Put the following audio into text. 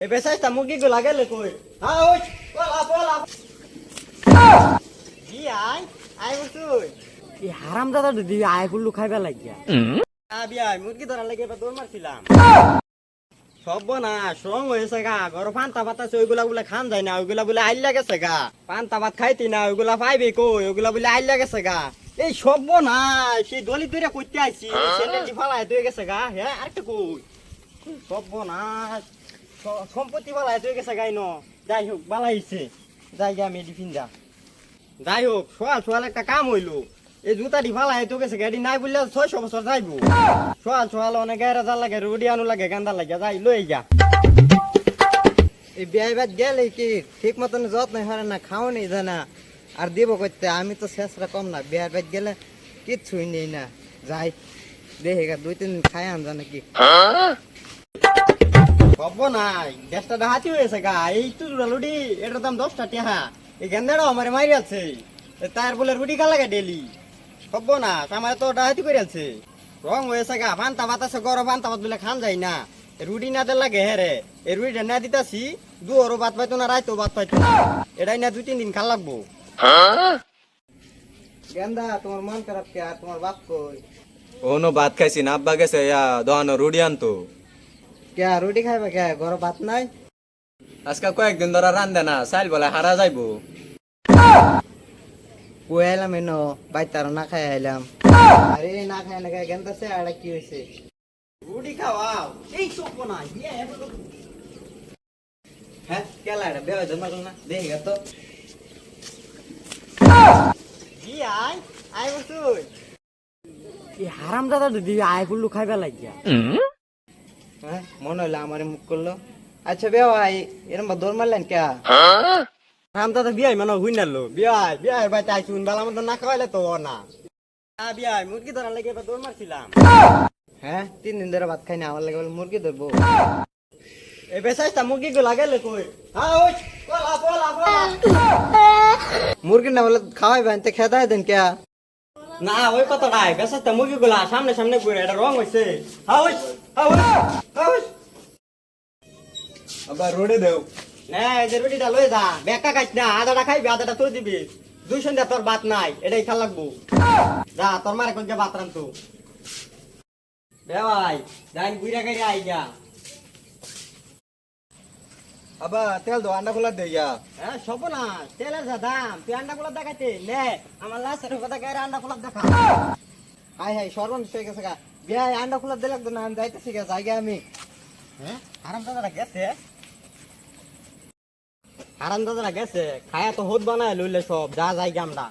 এ বেসাইতা মুরগি গুলা গেলে কই? হ্যাঁ ওই পোলা পোলা জি আই বসুই এই হারামজাদা দিদি আয় গুল্লু খাইবা লাগিয়া বিয়াই মুরগি ধরার লাগে এবার দৌড় মারছিলাম সব না সং হয়েছে গা ঘর পান্তা ভাত আছে ওইগুলা বলে খান যায় না ওইগুলা বলে আইল লাগেছে গা পান্তা ভাত খাইতি না ওইগুলা পাইবে কই ওইগুলা বলে আইল লাগেছে গা এই সব না সেই দলি তৈরি করতে আইছি স্যান্ডেলটি ফালাই তুই গেছে গা হ্যাঁ আরেকটা কই সব না সম্পত্তি ফালাই তুই গেছে গাই ন যাই হোক বালাইছে যাই গা মেডিফিন যা যাই হোক সোয়াল সোয়াল একটা কাম হইলো এই জুতাটি ফালাই তো গেছে গাড়ি নাই বললে 600 বছর যাইবো সোয়াল সোয়াল অনেক গায়ের জাল লাগে রুডি আনু লাগে গান্দা লাগে যাই লই যা এই বিয়ে বাদ গেলে কি ঠিক মতন যত্ন হয় না খাও নেই জানা আর দিব করতে আমি তো শেষরা কম না বিয়ে বাদ গেলে কিচ্ছুই নেই না যাই দেখে গা 2-3 দিন খাই আন জানা কি সব নাই দেশটা হাতি হয়েছে গা এই তো রুডি এটার দাম 10 টাকা এই গেন্দাটাও আমার মারি আছে তার বলে রুটি খা লাগে ডেলি সব না আমার তো ডাহাতি করে আছে রং হয়েছে গা পান্তা ভাত আছে গরম পান্তা ভাত বলে খান যায় না রুটি না দিলে লাগে হেরে এই রুটিটা না দিতাছি দুয়ারও ভাত পাইতো না রাইতো ভাত পাইতো না এটাই না 2-3 দিন খা লাগবো গেন্দা তোমার মন খারাপ কে আর তোমার বাপ কই ওনো ভাত খাইছি না আব্বা গেছে দোহানো রুডি আনতো কে রুটি খাইবা কে ঘর ভাত নাই আজকে কয়েকদিন ধরে রান্ধে না চাইল বলে হারা যাইবো কই আইলাম এনো বাইতার না খাই আইলাম আরে না খাই না খাই গেন্দা সে আর কি হইছে রুটি খাওয়াও এই সব না ইয়ে হ্যাঁ কেলা এটা বেয়া জমা না দেখে গা তো জি আই বসুই এই হারামজাদা দিদি আয় গুল্লু খাইবা লাগিয়া হ্যাঁ মনে হইলো আমারে মুখ করলো আচ্ছা বেয়া ভাই এরম দৌড় মারলেন কে রামদাদা বিয়াই মানে হুই নালো বিয়াই বিয়াই ভাই তাই শুন বালা মতো না খাওয়াইলে তো না বিয়াই মুরগি ধরার লাগে এবার দৌড় মারছিলাম হ্যাঁ 3 দিন ধরে ভাত খাই না আমার লাগে বলে মুরগি ধরবো এ বেসাইতা মুরগি গুলা গেলে কই হ্যাঁ ওই পোলা পোলা পোলা মুরগি না বলে খাওয়াই বানতে খেদাই দেন কে না ওই কথা নাই বেসাইতা মুরগি গুলা সামনে সামনে ঘুরে এটা রং হইছে হ্যাঁ ওই হ্যাঁ ওই হ্যাঁ ওই আবার রোডে দেও না এই যে রুটিটা লই যা বেকা খাইছ না আদাটা খাইবি আদাটা তুই দিবি 200 টাকা তোর ভাত নাই এটাই খা লাগবো যা তোর মারে কোন ভাত রান্ত বে ভাই যাই গুইরা গাইরা আই যা আবার তেল দো আন্ডা খোলা দে ইয়া হ্যাঁ সব না তেলের যা দাম তুই আন্ডা খোলা দেখাইতে নে আমার লাশের কথা গাইরা আন্ডা খোলা দেখা হাই হাই সর্বন হয়ে গেছে গা বিয়া আন্ডা খোলা দিলে না আমি যাইতেছি গা জায়গা আমি হ্যাঁ আরাম দাদা গেছে আরাম দাদা গেছে খায়া তো হোদ বানায় লইলে সব যা যাই আমরা